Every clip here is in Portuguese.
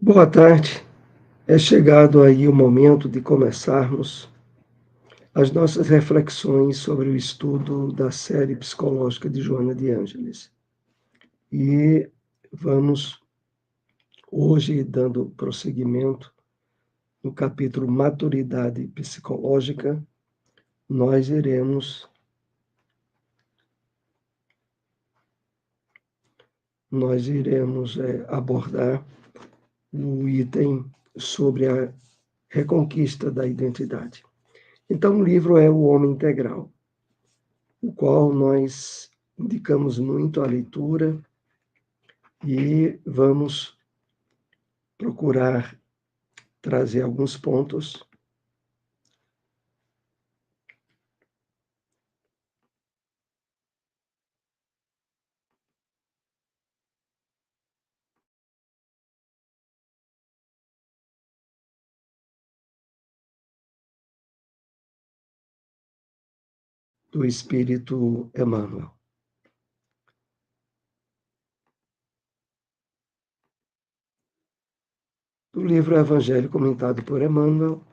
Boa tarde. É chegado aí o momento de começarmos as nossas reflexões sobre o estudo da série psicológica de Joana de Ângeles. E vamos hoje dando prosseguimento no capítulo Maturidade Psicológica. Nós iremos abordar o item sobre a reconquista da identidade. Então, o livro é O Homem Integral, o qual nós indicamos muito a leitura e vamos procurar trazer alguns pontos do Espírito Emmanuel. Do livro Evangelho comentado por Emmanuel,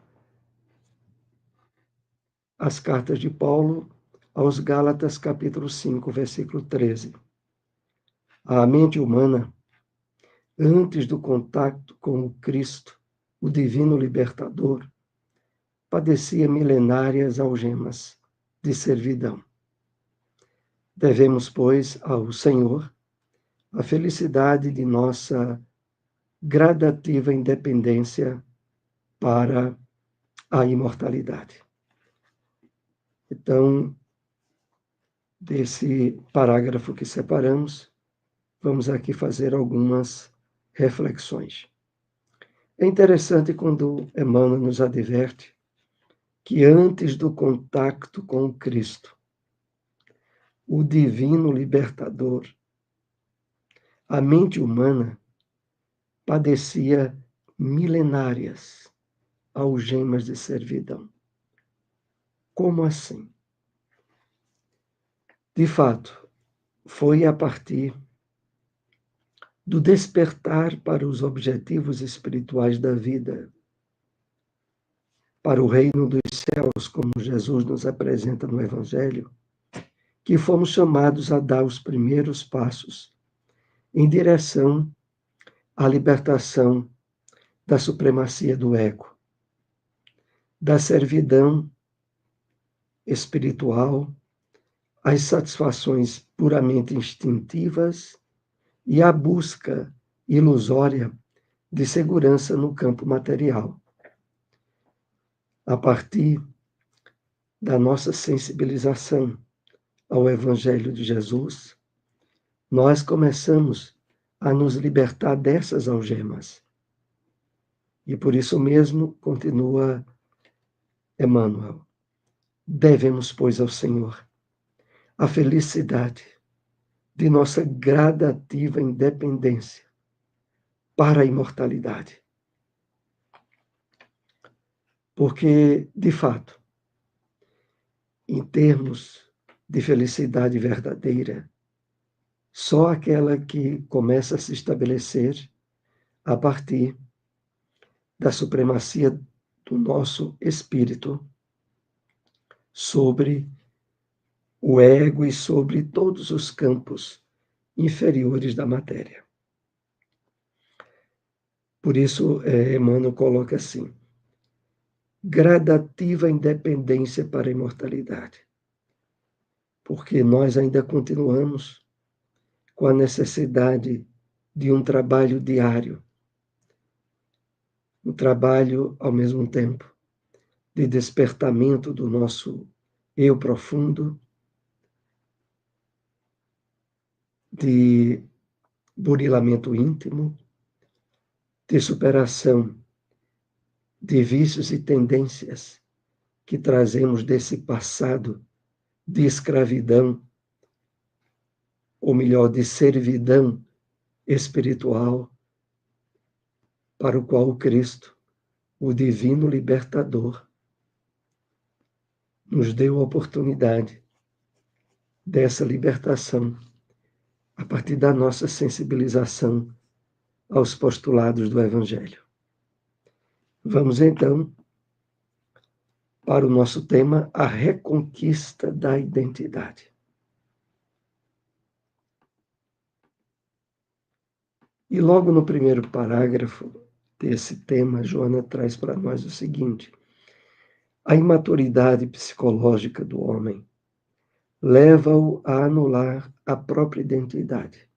as cartas de Paulo aos Gálatas, capítulo 5, versículo 13. A mente humana, antes do contato com o Cristo, o divino libertador, padecia milenárias algemas de servidão. Devemos, pois, ao Senhor a felicidade de nossa gradativa independência para a imortalidade. Então, desse parágrafo que separamos, vamos aqui fazer algumas reflexões. É interessante quando Emmanuel nos adverte que antes do contato com o Cristo, o divino libertador, a mente humana padecia milenárias algemas de servidão. Como assim? De fato, foi a partir do despertar para os objetivos espirituais da vida, para o reino dos céus, como Jesus nos apresenta no Evangelho, que fomos chamados a dar os primeiros passos em direção à libertação da supremacia do ego, da servidão espiritual, às satisfações puramente instintivas e à busca ilusória de segurança no campo material. A partir da nossa sensibilização ao Evangelho de Jesus, nós começamos a nos libertar dessas algemas. E por isso mesmo, continua Emmanuel, devemos, pois, ao Senhor a felicidade de nossa gradativa independência para a imortalidade. Porque, de fato, em termos de felicidade verdadeira, só aquela que começa a se estabelecer a partir da supremacia do nosso espírito sobre o ego e sobre todos os campos inferiores da matéria. Por isso, Emmanuel coloca assim: gradativa independência para a imortalidade. Porque nós ainda continuamos com a necessidade de um trabalho diário, um trabalho, ao mesmo tempo, de despertamento do nosso eu profundo, de burilamento íntimo, de superação de vícios e tendências que trazemos desse passado de escravidão, ou melhor, de servidão espiritual, para o qual o Cristo, o divino libertador, nos deu a oportunidade dessa libertação a partir da nossa sensibilização aos postulados do Evangelho. Vamos então para o nosso tema, a reconquista da identidade. E logo no primeiro parágrafo desse tema, Joana traz para nós o seguinte: a imaturidade psicológica do homem leva-o a anular a própria identidade,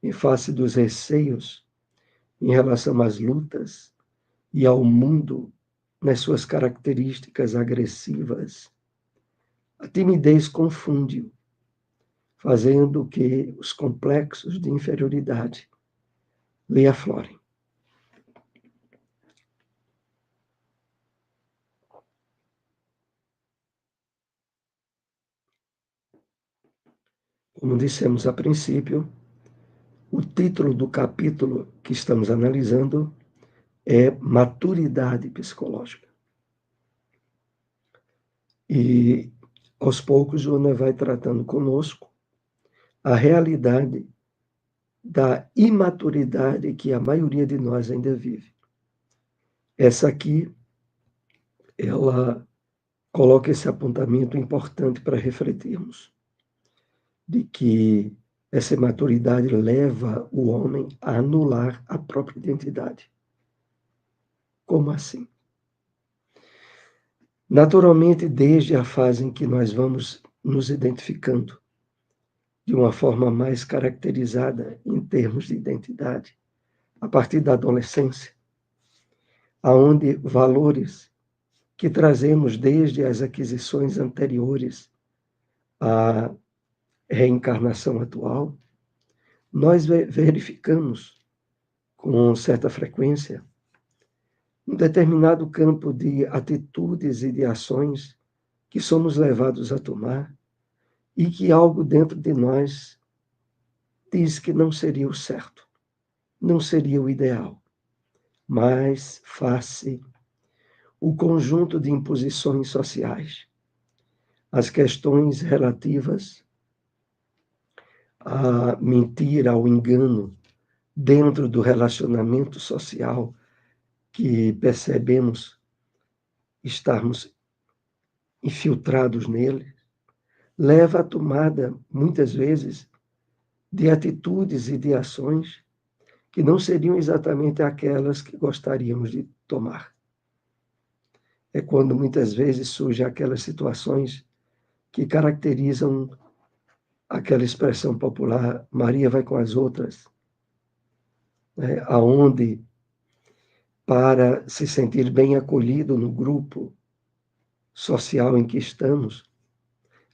em face dos receios em relação às lutas e ao mundo nas suas características agressivas. A timidez confunde-o, fazendo que os complexos de inferioridade lhe aflorem. Como dissemos a princípio, o título do capítulo que estamos analisando é Maturidade Psicológica. E, aos poucos, Joana vai tratando conosco a realidade da imaturidade que a maioria de nós ainda vive. Essa aqui, ela coloca esse apontamento importante para refletirmos, de que essa imaturidade leva o homem a anular a própria identidade. Como assim? Naturalmente, desde a fase em que nós vamos nos identificando de uma forma mais caracterizada em termos de identidade, a partir da adolescência, aonde valores que trazemos desde as aquisições anteriores à reencarnação atual, nós verificamos com certa frequência um determinado campo de atitudes e de ações que somos levados a tomar e que algo dentro de nós diz que não seria o certo, não seria o ideal, mas face o conjunto de imposições sociais, as questões relativas à mentira, ao engano, dentro do relacionamento social que percebemos estarmos infiltrados nele, leva à tomada, muitas vezes, de atitudes e de ações que não seriam exatamente aquelas que gostaríamos de tomar. É quando muitas vezes surgem aquelas situações que caracterizam aquela expressão popular, Maria vai com as outras, né? Aonde, para se sentir bem acolhido no grupo social em que estamos,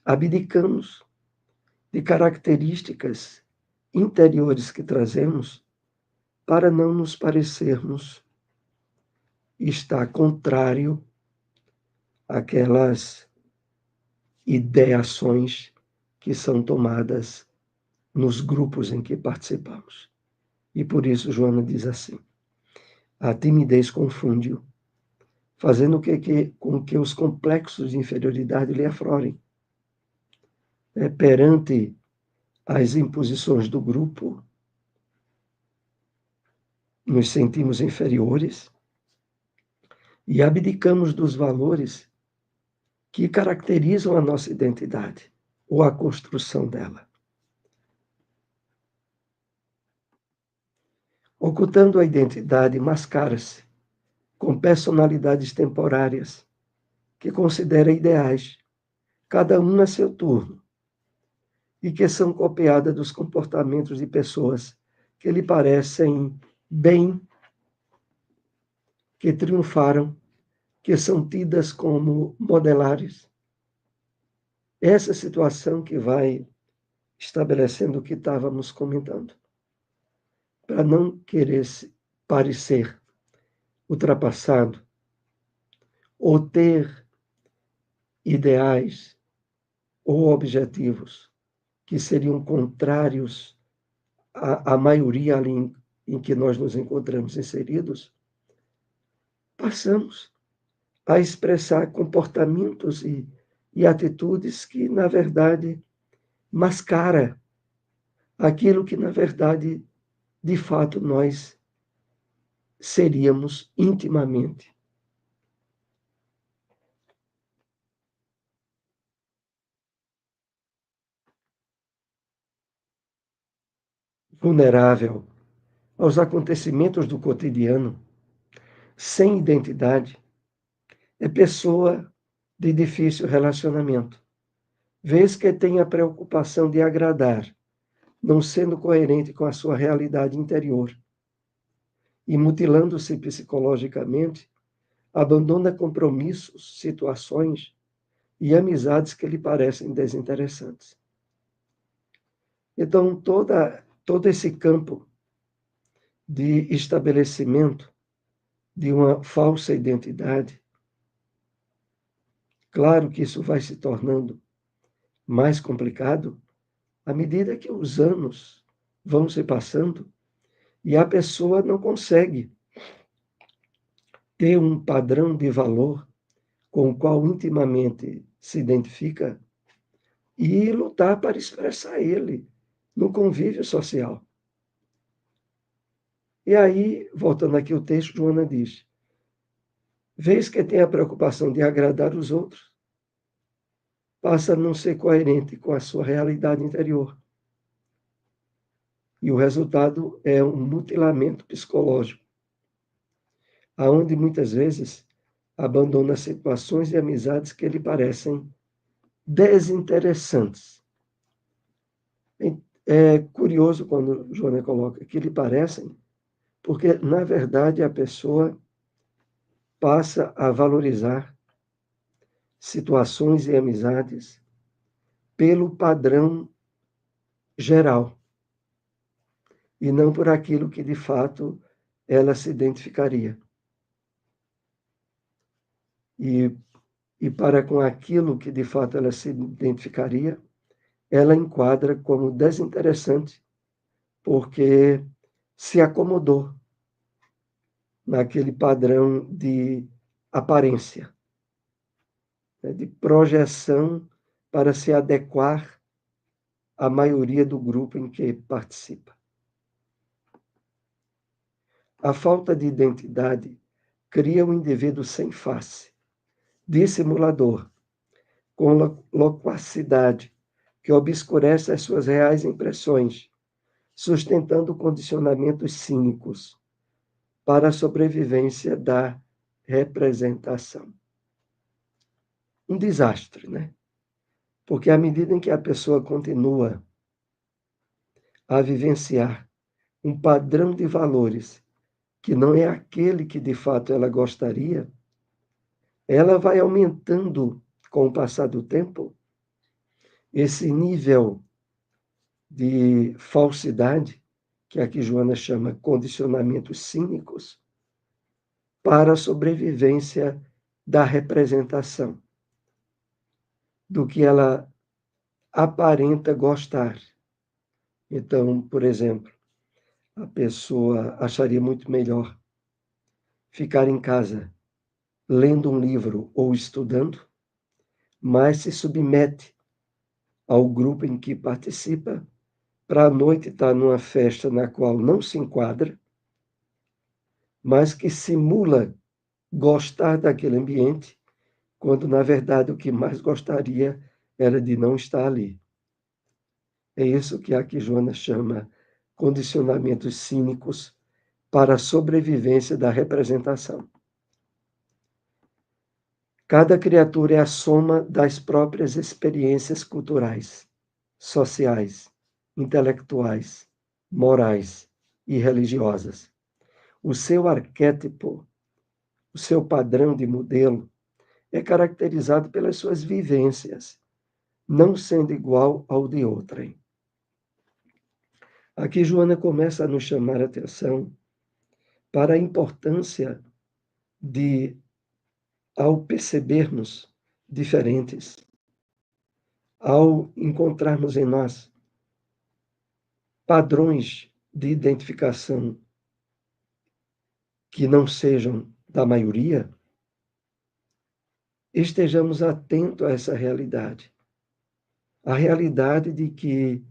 abdicamos de características interiores que trazemos para não nos parecermos estar contrário àquelas ideações que são tomadas nos grupos em que participamos. E por isso Joana diz assim: a timidez confunde-o, fazendo com que os complexos de inferioridade lhe aflorem. Perante as imposições do grupo, nos sentimos inferiores e abdicamos dos valores que caracterizam a nossa identidade ou a construção dela. Ocultando a identidade, mascara-se com personalidades temporárias que considera ideais, cada um a seu turno, e que são copiadas dos comportamentos de pessoas que lhe parecem bem, que triunfaram, que são tidas como modelares. Essa situação que vai estabelecendo o que estávamos comentando. Para não querer parecer ultrapassado ou ter ideais ou objetivos que seriam contrários à maioria ali em que nós nos encontramos inseridos, passamos a expressar comportamentos e atitudes que, na verdade, mascara aquilo que, na verdade, de fato nós seríamos intimamente. Vulnerável aos acontecimentos do cotidiano, sem identidade, é pessoa de difícil relacionamento, vez que tem a preocupação de agradar, não sendo coerente com a sua realidade interior, e mutilando-se psicologicamente, abandona compromissos, situações e amizades que lhe parecem desinteressantes. Então, todo esse campo de estabelecimento de uma falsa identidade, claro que isso vai se tornando mais complicado à medida que os anos vão se passando e a pessoa não consegue ter um padrão de valor com o qual intimamente se identifica e lutar para expressar ele no convívio social. E aí, voltando aqui ao texto, Joana diz: vez que tem a preocupação de agradar os outros, passa a não ser coerente com a sua realidade interior. E o resultado é um mutilamento psicológico, aonde muitas vezes abandona situações e amizades que lhe parecem desinteressantes. É curioso quando Joana coloca que lhe parecem, porque, na verdade, a pessoa passa a valorizar situações e amizades pelo padrão geral e não por aquilo que, de fato, ela se identificaria. E para com aquilo que, de fato, ela se identificaria, ela enquadra como desinteressante, porque se acomodou naquele padrão de aparência, né, de projeção para se adequar à maioria do grupo em que participa. A falta de identidade cria um indivíduo sem face, dissimulador, com loquacidade, que obscurece as suas reais impressões, sustentando condicionamentos cínicos para a sobrevivência da representação. Um desastre, né? Porque à medida em que a pessoa continua a vivenciar um padrão de valores que não é aquele que de fato ela gostaria, ela vai aumentando com o passar do tempo esse nível de falsidade, que aqui Joana chama condicionamentos cínicos, para a sobrevivência da representação, do que ela aparenta gostar. Então, por exemplo, a pessoa acharia muito melhor ficar em casa lendo um livro ou estudando, mas se submete ao grupo em que participa, para a noite estar numa festa na qual não se enquadra, mas que simula gostar daquele ambiente, quando na verdade o que mais gostaria era de não estar ali. É isso que aqui Joana chama condicionamentos cínicos para a sobrevivência da representação. Cada criatura é a soma das próprias experiências culturais, sociais, intelectuais, morais e religiosas. O seu arquétipo, o seu padrão de modelo, é caracterizado pelas suas vivências, não sendo igual ao de outrem. Aqui Joana começa a nos chamar a atenção para a importância de, ao percebermos diferentes, ao encontrarmos em nós padrões de identificação que não sejam da maioria, estejamos atentos a essa realidade. A realidade de que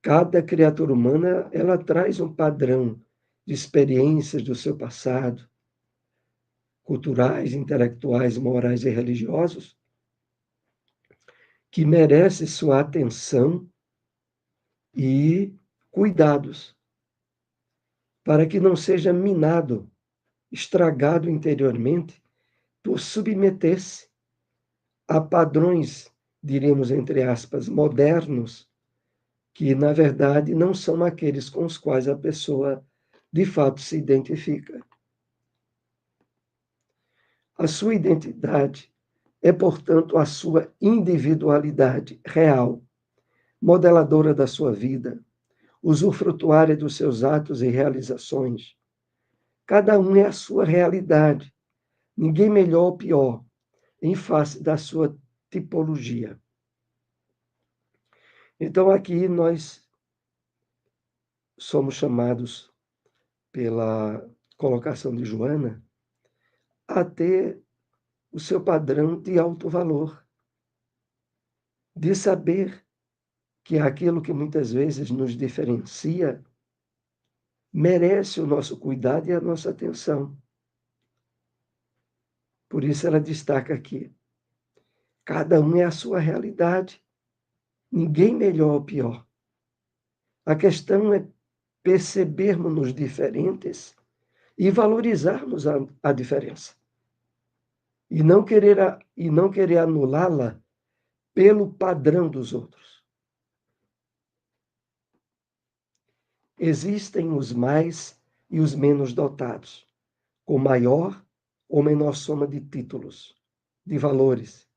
Cada criatura humana, ela traz um padrão de experiências do seu passado, culturais, intelectuais, morais e religiosos, que merece sua atenção e cuidados, para que não seja minado, estragado interiormente, por submeter-se a padrões, diremos entre aspas, modernos, que na verdade não são aqueles com os quais a pessoa de fato se identifica. A sua identidade é, portanto, a sua individualidade real, modeladora da sua vida, usufrutuária dos seus atos e realizações. Cada um é a sua realidade, ninguém melhor ou pior, em face da sua tipologia. Então, aqui nós somos chamados, pela colocação de Joana, a ter o seu padrão de alto valor, de saber que aquilo que muitas vezes nos diferencia merece o nosso cuidado e a nossa atenção. Por isso ela destaca aqui: cada um é a sua realidade, ninguém melhor ou pior. A questão é percebermos-nos diferentes e valorizarmos a diferença. E não querer anulá-la pelo padrão dos outros. Existem os mais e os menos dotados, com maior ou menor soma de títulos, de valores,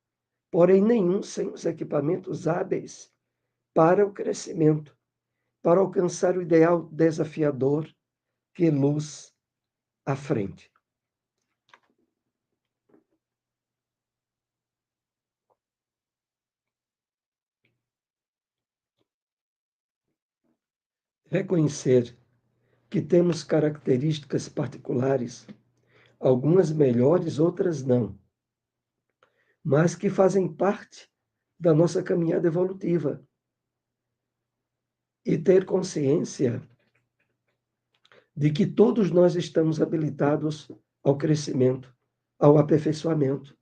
porém nenhum sem os equipamentos hábeis para o crescimento, para alcançar o ideal desafiador que luz à frente. Reconhecer que temos características particulares, algumas melhores, outras não, mas que fazem parte da nossa caminhada evolutiva. E ter consciência de que todos nós estamos habilitados ao crescimento, ao aperfeiçoamento.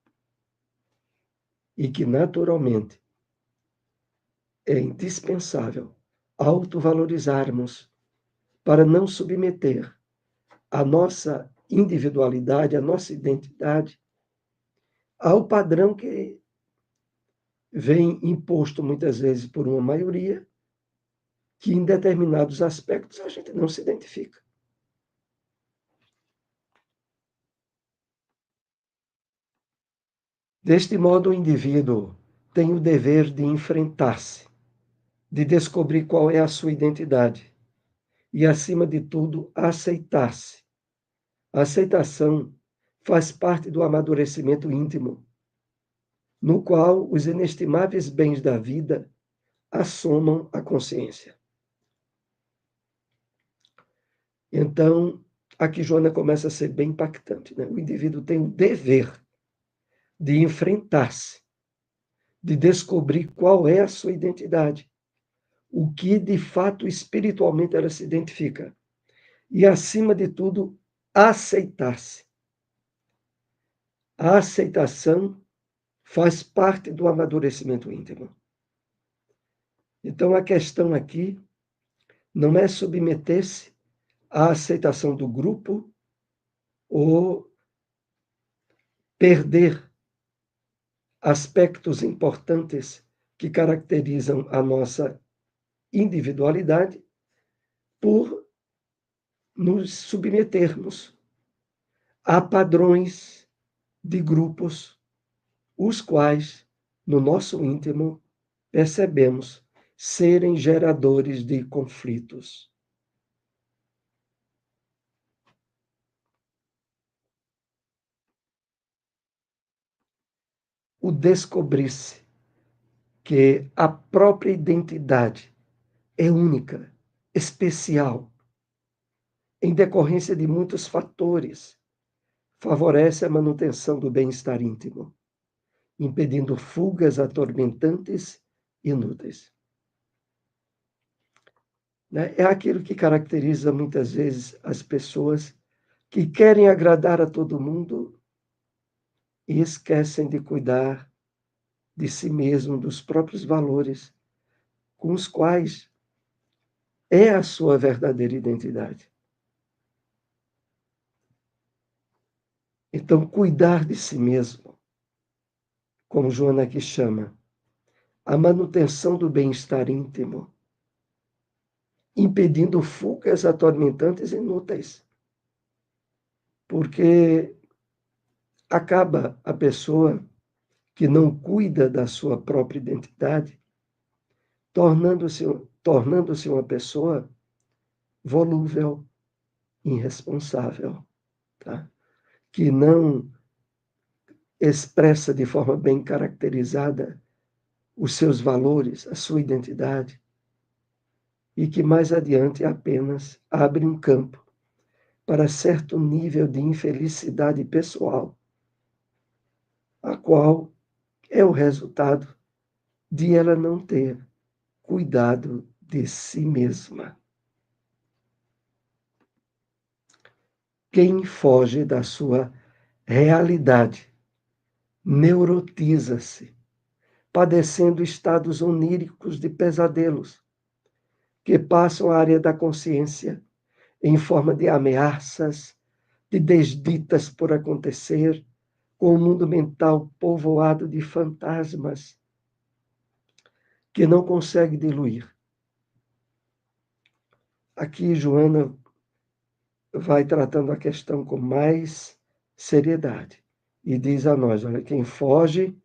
E que, naturalmente, é indispensável autovalorizarmos para não submeter a nossa individualidade, a nossa identidade, ao padrão que vem imposto muitas vezes por uma maioria, que em determinados aspectos a gente não se identifica. Deste modo, o indivíduo tem o dever de enfrentar-se, de descobrir qual é a sua identidade e, acima de tudo, aceitar-se. A aceitação faz parte do amadurecimento íntimo, no qual os inestimáveis bens da vida assomam a consciência. Então, aqui Joana começa a ser bem impactante, né? O indivíduo tem o dever de enfrentar-se, de descobrir qual é a sua identidade, o que de fato espiritualmente ela se identifica. E, acima de tudo, aceitar-se. A aceitação faz parte do amadurecimento íntimo. Então, a questão aqui não é submeter-se à aceitação do grupo ou perder aspectos importantes que caracterizam a nossa individualidade por nos submetermos a padrões de grupos, os quais, no nosso íntimo, percebemos serem geradores de conflitos. O descobrir-se que a própria identidade é única, especial, em decorrência de muitos fatores, favorece a manutenção do bem-estar íntimo, impedindo fugas atormentantes e inúteis. né? É aquilo que caracteriza muitas vezes as pessoas que querem agradar a todo mundo e esquecem de cuidar de si mesmo, dos próprios valores com os quais é a sua verdadeira identidade. Então, cuidar de si mesmo, como Joana aqui chama, a manutenção do bem-estar íntimo, impedindo fugas atormentantes e inúteis. Porque acaba a pessoa que não cuida da sua própria identidade, tornando-se uma pessoa volúvel, irresponsável, tá? Que não expressa de forma bem caracterizada os seus valores, a sua identidade, e que mais adiante apenas abre um campo para certo nível de infelicidade pessoal, a qual é o resultado de ela não ter cuidado de si mesma. Quem foge da sua realidade neurotiza-se, padecendo estados oníricos de pesadelos que passam à área da consciência em forma de ameaças, de desditas por acontecer, com o mundo mental povoado de fantasmas que não consegue diluir. Aqui, Joana vai tratando a questão com mais seriedade e diz a nós: olha, quem foge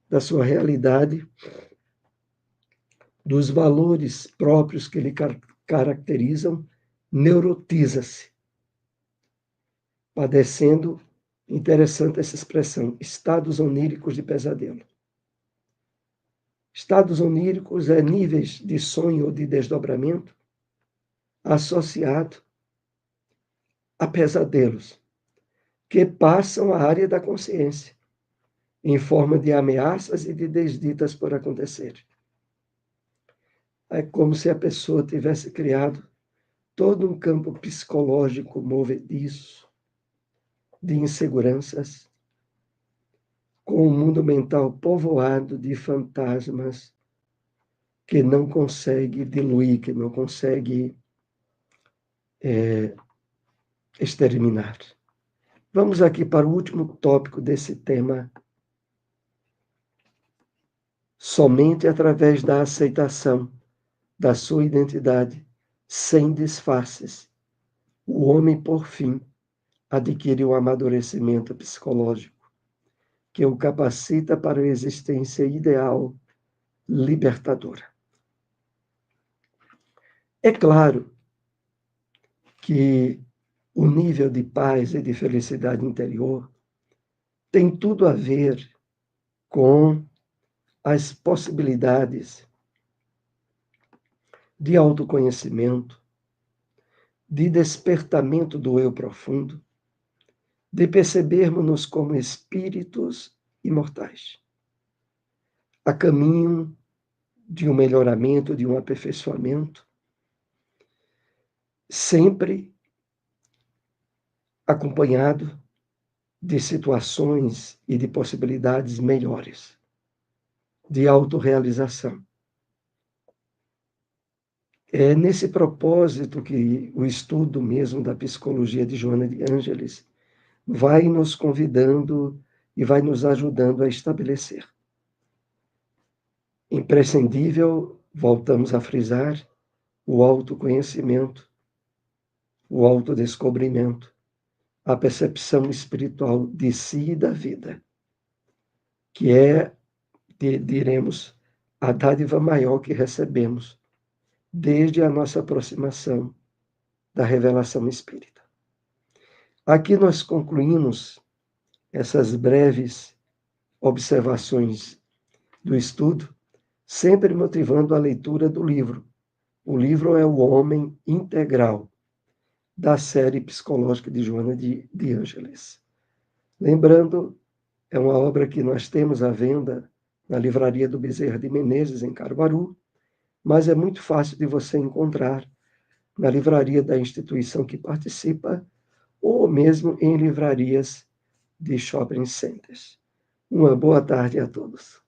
da sua realidade, dos valores próprios que lhe caracterizam, neurotiza-se, padecendo, interessante essa expressão, estados oníricos de pesadelo. Estados oníricos é níveis de sonho ou de desdobramento associado a pesadelos que passam à área da consciência em forma de ameaças e de desditas por acontecer. É como se a pessoa tivesse criado todo um campo psicológico movediço de inseguranças, com um mundo mental povoado de fantasmas que não consegue diluir, que não consegue exterminar. Vamos aqui para o último tópico desse tema. Somente através da aceitação da sua identidade, sem disfarces, o homem, por fim, adquire o amadurecimento psicológico que o capacita para a existência ideal libertadora. É claro que o nível de paz e de felicidade interior tem tudo a ver com as possibilidades de autoconhecimento, de despertamento do eu profundo, de percebermos-nos como espíritos imortais, a caminho de um melhoramento, de um aperfeiçoamento, sempre acompanhado de situações e de possibilidades melhores, de autorrealização. É nesse propósito que o estudo mesmo da psicologia de Joana de Ângeles vai nos convidando e vai nos ajudando a estabelecer. Imprescindível, voltamos a frisar, o autoconhecimento, o autodescobrimento, a percepção espiritual de si e da vida, que é, diremos, a dádiva maior que recebemos desde a nossa aproximação da revelação espírita. Aqui nós concluímos essas breves observações do estudo, sempre motivando a leitura do livro. O livro é O Homem Integral, da série psicológica de Joana de Ângeles. Lembrando, é uma obra que nós temos à venda na livraria do Bezerra de Menezes, em Caruaru, mas é muito fácil de você encontrar na livraria da instituição que participa ou mesmo em livrarias de shopping centers. Uma boa tarde a todos.